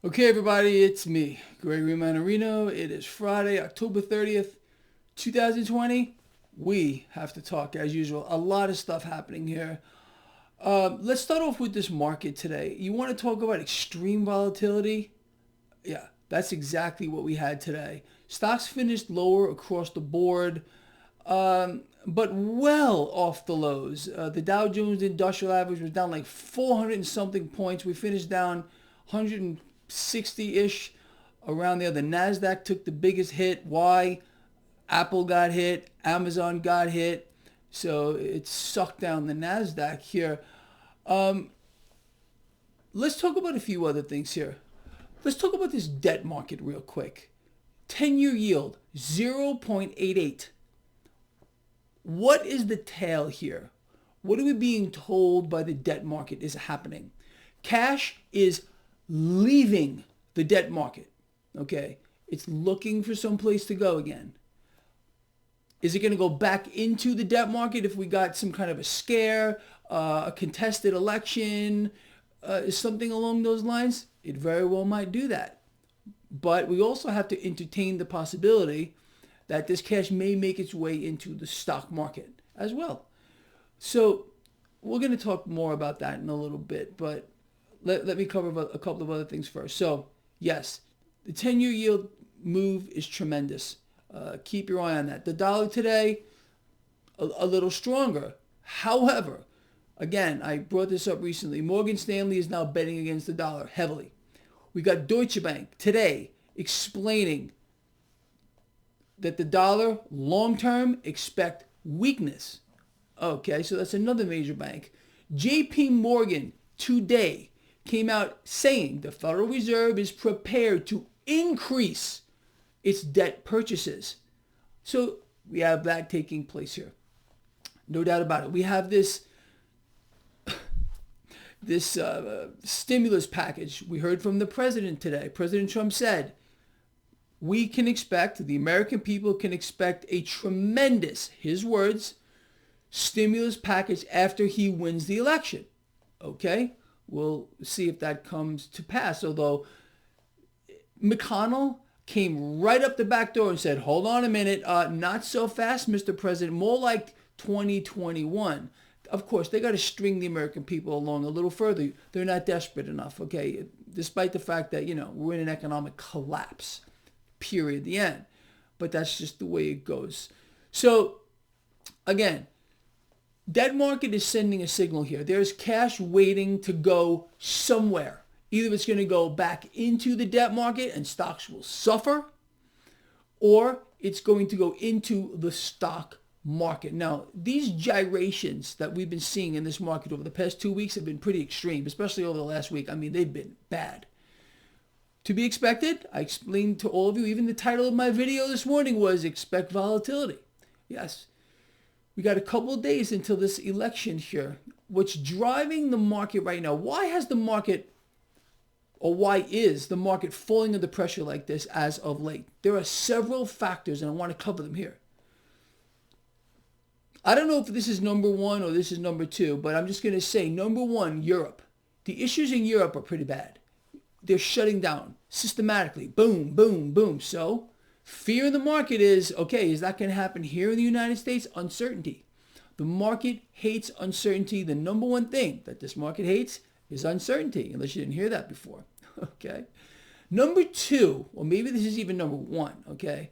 Okay, everybody, it's me, Gregory Mannarino. It is Friday, October 30th, 2020. We have to talk as usual. A lot of stuff happening here. Let's start off with this market today. You want to talk about extreme volatility? Yeah, that's exactly what we had today. Stocks finished lower across the board, but well off the lows. The Dow Jones Industrial Average was down like 400 and something points. We finished down 160-ish around there. The NASDAQ took the biggest hit. Why? Apple got hit. Amazon got hit. So it sucked down the NASDAQ here. Let's talk about a few other things here. Let's talk about this debt market real quick. 10-year yield, 0.88. What is the tale here? What are we being told by the debt market is happening? Cash is leaving the debt market. Okay? It's looking for some place to go again. Is it going to go back into the debt market if we got some kind of a scare, a contested election, something along those lines? It very well might do that. But we also have to entertain the possibility that this cash may make its way into the stock market as well. So we're going to talk more about that in a little bit, but let me cover a couple of other things first. So yes, the 10-year yield move is tremendous. Keep your eye on that. The dollar today, a little stronger. However, again, I brought this up recently. Morgan Stanley is now betting against the dollar heavily. We got Deutsche Bank today explaining that the dollar long-term expect weakness. Okay, so that's another major bank. JP Morgan today came out saying the Federal Reserve is prepared to increase its debt purchases. So we have that taking place here. No doubt about it. We have this stimulus package. We heard from the president today. President Trump said, we can expect, the American people can expect a tremendous, his words, stimulus package after he wins the election. Okay? We'll see if that comes to pass. Although McConnell came right up the back door and said, hold on a minute, not so fast, Mr. President, more like 2021. Of course, they got to string the American people along a little further. They're not desperate enough, okay? Despite the fact that, we're in an economic collapse, period, the end. But that's just the way it goes. So, again, debt market is sending a signal here. There's cash waiting to go somewhere. Either it's going to go back into the debt market and stocks will suffer, or it's going to go into the stock market. Now, these gyrations that we've been seeing in this market over the past 2 weeks have been pretty extreme, especially over the last week. I mean, they've been bad. To be expected, I explained to all of you, even the title of my video this morning was Expect Volatility. Yes, we got a couple of days until this election here. What's driving the market right now? Why is the market falling under pressure like this as of late? There are several factors, and I want to cover them here. I don't know if this is number one or this is number two, but I'm just going to say number one, Europe. The issues in Europe are pretty bad. They're shutting down systematically. Boom, boom, boom. So fear in the market is, okay, is that going to happen here in the United States? Uncertainty. The market hates uncertainty. The number one thing that this market hates is uncertainty, unless you didn't hear that before. Okay. Number two, or maybe this is even number one, okay?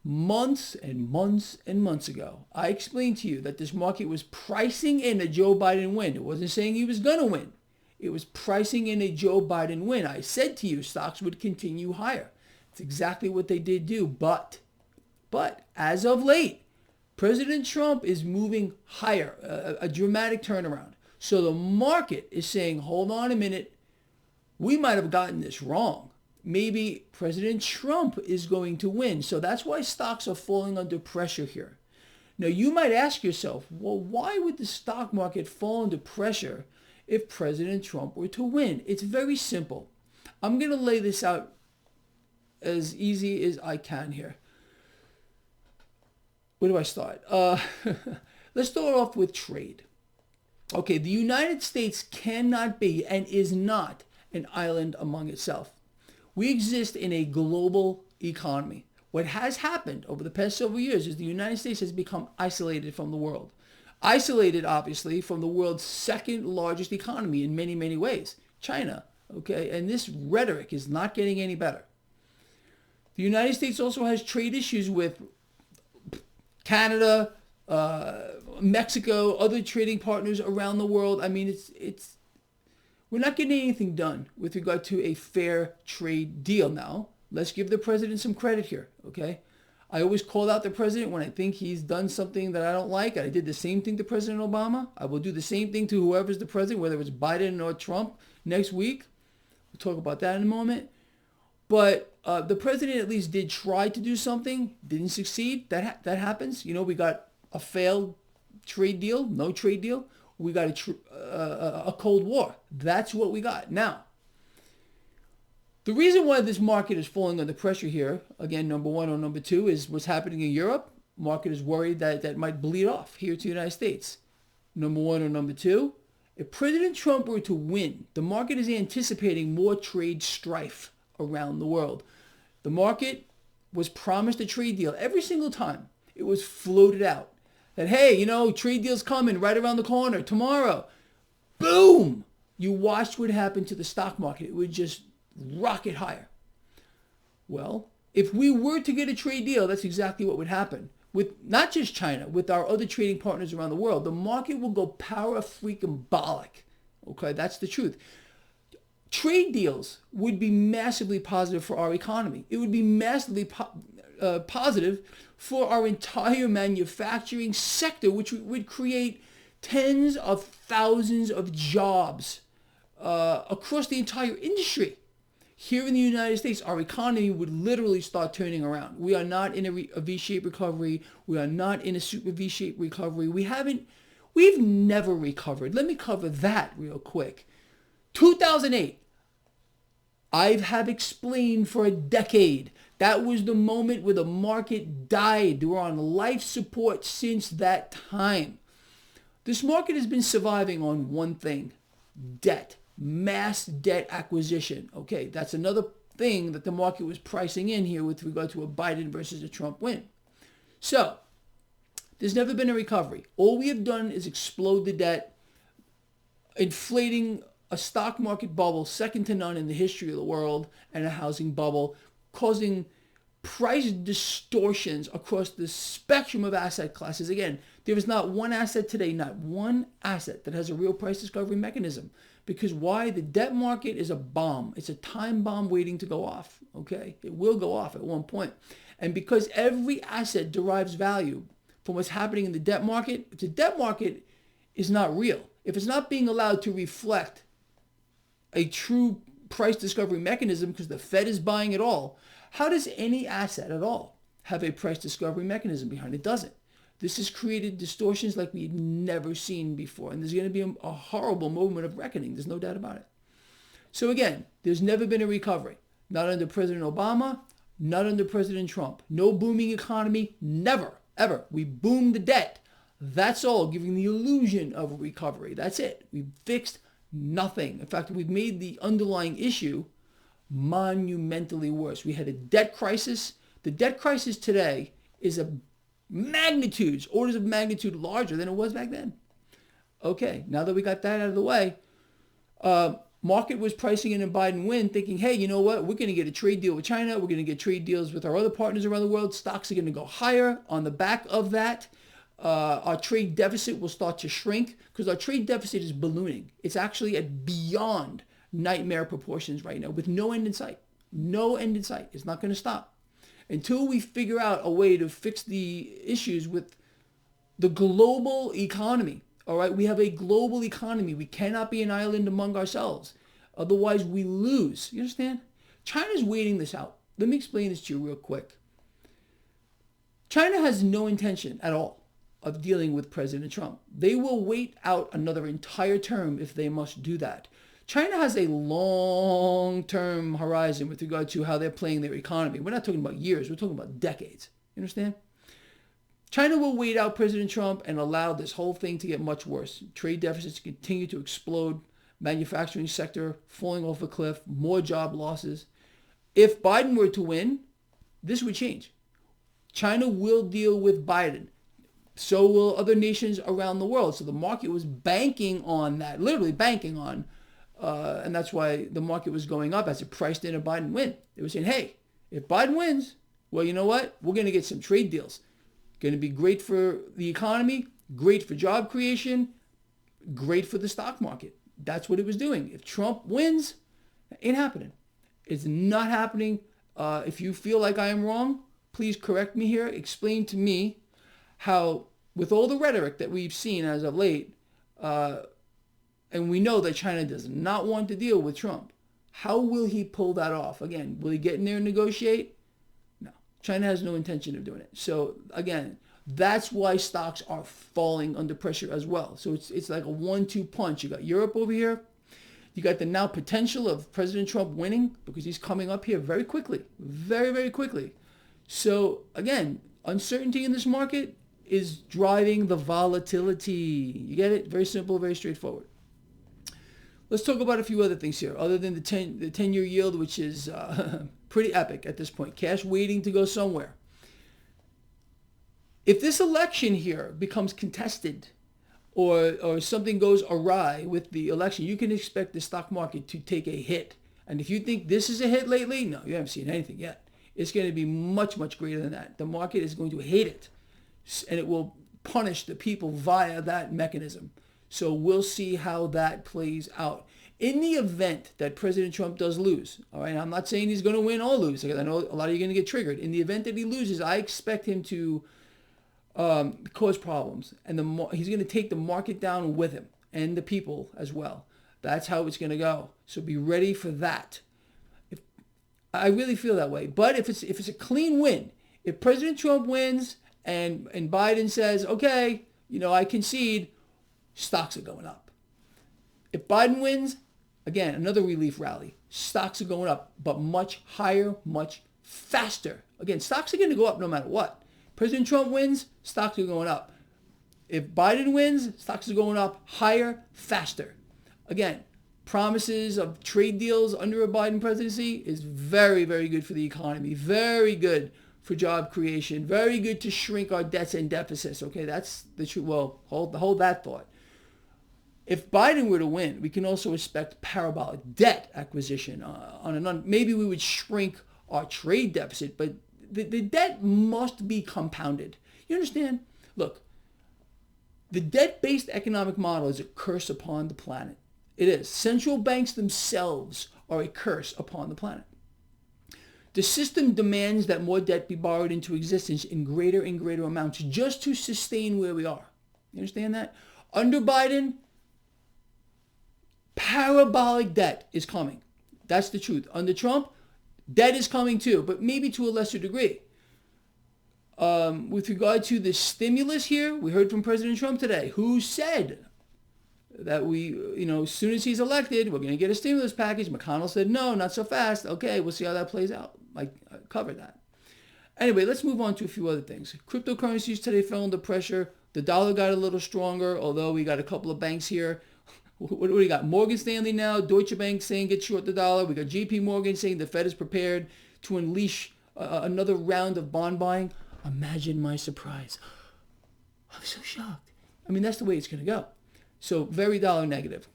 Months and months and months ago, I explained to you that this market was pricing in a Joe Biden win. It wasn't saying he was going to win. It was pricing in a Joe Biden win. I said to you stocks would continue higher. It's exactly what they did do. But as of late, President Trump is moving higher, a dramatic turnaround. So the market is saying, hold on a minute, we might have gotten this wrong. Maybe President Trump is going to win. So that's why stocks are falling under pressure here. Now, you might ask yourself, well, why would the stock market fall under pressure if President Trump were to win? It's very simple. I'm going to lay this out as easy as I can here. Where do I start? Let's start off with trade. Okay, the United States cannot be and is not an island among itself. We exist in a global economy. What has happened over the past several years is the United States has become isolated from the world. Isolated, obviously, from the world's second largest economy in many, many ways, China. Okay, and this rhetoric is not getting any better. The United States also has trade issues with Canada, Mexico, other trading partners around the world. I mean, it's we're not getting anything done with regard to a fair trade deal now. Let's give the president some credit here, okay? I always call out the president when I think he's done something that I don't like. I did the same thing to President Obama. I will do the same thing to whoever's the president, whether it's Biden or Trump next week. We'll talk about that in a moment. But the president at least did try to do something, didn't succeed. That happens. You know, we got a failed trade deal, no trade deal. We got a Cold War. That's what we got. Now, the reason why this market is falling under pressure here, again, number one or number two, is what's happening in Europe. Market is worried that might bleed off here to the United States. Number one or number two, if President Trump were to win, the market is anticipating more trade strife around the world. The market was promised a trade deal every single time it was floated out. That, hey, you know, trade deal's coming right around the corner tomorrow. Boom! You watched what happened to the stock market. It would just rocket higher. Well, if we were to get a trade deal, that's exactly what would happen. With not just China, with our other trading partners around the world, the market will go para-freaking-bolic. Okay, that's the truth. Trade deals would be massively positive for our economy. It would be massively positive for our entire manufacturing sector, which would create tens of thousands of jobs across the entire industry. Here in the United States, our economy would literally start turning around. We are not in a V-shaped recovery. We are not in a super V-shaped recovery. We've never recovered. Let me cover that real quick. 2008, I have explained for a decade. That was the moment where the market died. We're on life support since that time. This market has been surviving on one thing: debt. Mass debt acquisition. Okay, that's another thing that the market was pricing in here with regard to a Biden versus a Trump win. So, there's never been a recovery. All we have done is explode the debt, inflating a stock market bubble second to none in the history of the world, and a housing bubble, causing price distortions across the spectrum of asset classes. Again, there is not one asset today, not one asset that has a real price discovery mechanism. Because why? The debt market is a bomb. It's a time bomb waiting to go off. Okay? It will go off at one point. And because every asset derives value from what's happening in the debt market, if the debt market is not real, if it's not being allowed to reflect a true price discovery mechanism because the Fed is buying it all, how does any asset at all have a price discovery mechanism behind it? It doesn't. This has created distortions like we've never seen before. And there's going to be a horrible moment of reckoning. There's no doubt about it. So again, there's never been a recovery. Not under President Obama, not under President Trump. No booming economy, never, ever. We boomed the debt. That's all, giving the illusion of a recovery. That's it. We've fixed nothing. In fact, we've made the underlying issue monumentally worse. We had a debt crisis. The debt crisis today is orders of magnitude larger than it was back then. Okay, now that we got that out of the way, market was pricing in a Biden win, thinking, hey, you know what? We're going to get a trade deal with China. We're going to get trade deals with our other partners around the world. Stocks are going to go higher on the back of that. Our trade deficit will start to shrink because our trade deficit is ballooning. It's actually at beyond nightmare proportions right now with no end in sight. No end in sight. It's not going to stop until we figure out a way to fix the issues with the global economy. All right, we have a global economy. We cannot be an island among ourselves. Otherwise, we lose. You understand? China's waiting this out. Let me explain this to you real quick. China has no intention at all of dealing with President Trump. They will wait out another entire term if they must do that. China has a long-term horizon with regard to how they're playing their economy. We're not talking about years. We're talking about decades. You understand? China will wait out President Trump and allow this whole thing to get much worse. Trade deficits continue to explode. Manufacturing sector falling off a cliff. More job losses. If Biden were to win, this would change. China will deal with Biden. So will other nations around the world. So the market was banking on that, literally banking on, and that's why the market was going up as it priced in a Biden win. It was saying, hey, if Biden wins, well, you know what? We're going to get some trade deals. Going to be great for the economy, great for job creation, great for the stock market. That's what it was doing. If Trump wins, it ain't happening. It's not happening. If you feel like I am wrong, please correct me here. Explain to me how, with all the rhetoric that we've seen as of late, and we know that China does not want to deal with Trump, how will he pull that off? Again, will he get in there and negotiate? No. China has no intention of doing it. So again, that's why stocks are falling under pressure as well. So it's like a 1-2 punch. You got Europe over here. You got the now potential of President Trump winning because he's coming up here very quickly, very, very quickly. So again, uncertainty in this market is driving the volatility. You get it? Very simple, very straightforward. Let's talk about a few other things here, other than the 10-year yield, which is pretty epic at this point. Cash waiting to go somewhere. If this election here becomes contested or something goes awry with the election, you can expect the stock market to take a hit. And if you think this is a hit lately, no, you haven't seen anything yet. It's going to be much, much greater than that. The market is going to hate it, and it will punish the people via that mechanism. So we'll see how that plays out. In the event that President Trump does lose, all right, I'm not saying he's going to win or lose, because I know a lot of you are going to get triggered. In the event that he loses, I expect him to cause problems, and he's going to take the market down with him and the people as well. That's how it's going to go. So be ready for that. I really feel that way. But if it's a clean win, if President Trump wins and Biden says, okay, I concede, stocks are going up. If Biden wins, again, another relief rally. Stocks are going up, but much higher, much faster. Again, stocks are going to go up no matter what. President Trump wins, stocks are going up. If Biden wins, stocks are going up higher, faster. Again, promises of trade deals under a Biden presidency is very, very good for the economy. Very good for job creation. Very good to shrink our debts and deficits. Okay, that's the truth. Well, hold that thought. If Biden were to win, we can also expect parabolic debt acquisition maybe we would shrink our trade deficit, but the debt must be compounded. You understand? Look, the debt-based economic model is a curse upon the planet. It is. Central banks themselves are a curse upon the planet. The system demands that more debt be borrowed into existence in greater and greater amounts just to sustain where we are. You understand that? Under Biden, parabolic debt is coming. That's the truth. Under Trump, debt is coming too, but maybe to a lesser degree. With regard to the stimulus here, we heard from President Trump today, who said that as soon as he's elected, we're going to get a stimulus package. McConnell said, no, not so fast. Okay, we'll see how that plays out. I covered that. Anyway, let's move on to a few other things. Cryptocurrencies today fell under pressure. The dollar got a little stronger, although we got a couple of banks here. What do we got? Morgan Stanley now, Deutsche Bank saying get short the dollar. We got JP Morgan saying the Fed is prepared to unleash another round of bond buying. Imagine my surprise. I'm so shocked. I mean, that's the way it's going to go. So very dollar negative.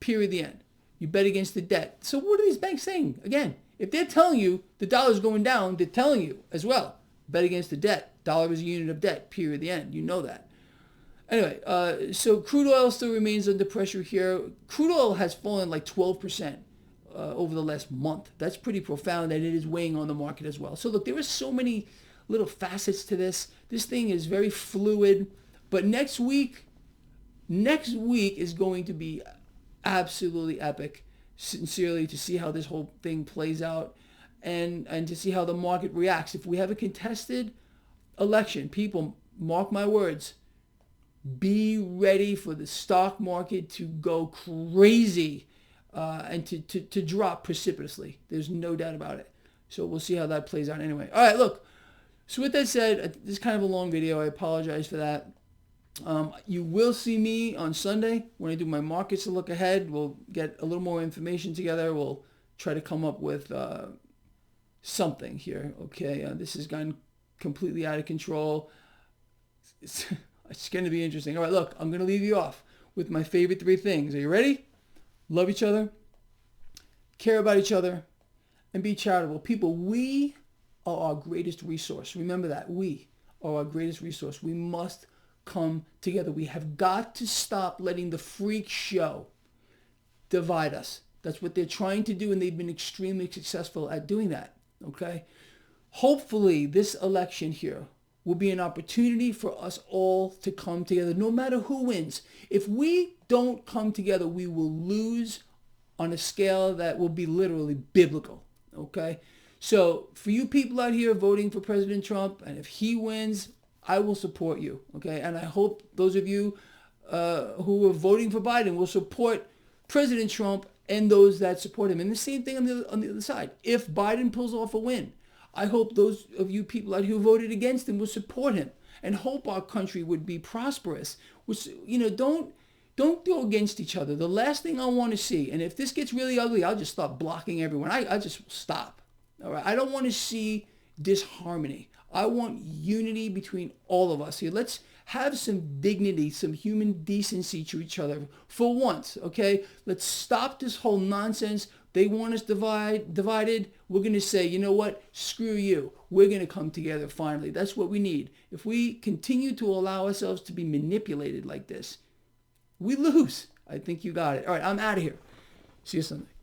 Period. The end. You bet against the debt. So what are these banks saying? Again, if they're telling you the dollar's going down, they're telling you as well. Bet against the debt. Dollar is a unit of debt. Period. The end. You know that. Anyway, so crude oil still remains under pressure here. Crude oil has fallen like 12% over the last month. That's pretty profound, and it is weighing on the market as well. So look, there are so many little facets to this. This thing is very fluid. But next week is going to be absolutely epic, sincerely, to see how this whole thing plays out and to see how the market reacts. If we have a contested election, people, mark my words, be ready for the stock market to go crazy and to drop precipitously. There's no doubt about it. So we'll see how that plays out anyway. All right, look. So with that said, this is kind of a long video. I apologize for that. You will see me on Sunday when I do my markets to look ahead. We'll get a little more information together. We'll try to come up with something here. Okay, this has gone completely out of control. It's going to be interesting. All right, look, I'm going to leave you off with my favorite 3 things. Are you ready? Love each other, care about each other, and be charitable. People, we are our greatest resource. Remember that. We are our greatest resource. We must come together. We have got to stop letting the freak show divide us. That's what they're trying to do, and they've been extremely successful at doing that. Okay? Hopefully, this election here will be an opportunity for us all to come together, no matter who wins. If we don't come together, we will lose on a scale that will be literally biblical. Okay? So for you people out here voting for President Trump, and if he wins, I will support you. Okay? And I hope those of you who are voting for Biden will support President Trump and those that support him. And the same thing on the other side. If Biden pulls off a win, I hope those of you people out here who voted against him will support him and hope our country would be prosperous. Which, don't go against each other. The last thing I want to see, and if this gets really ugly, I'll just start blocking everyone. I just stop. All right. I don't want to see disharmony. I want unity between all of us here. Let's have some dignity, some human decency to each other for once, okay? Let's stop this whole nonsense. They want us divided. We're going to say, you know what? Screw you. We're going to come together finally. That's what we need. If we continue to allow ourselves to be manipulated like this, we lose. I think you got it. All right, I'm out of here. See you Sunday.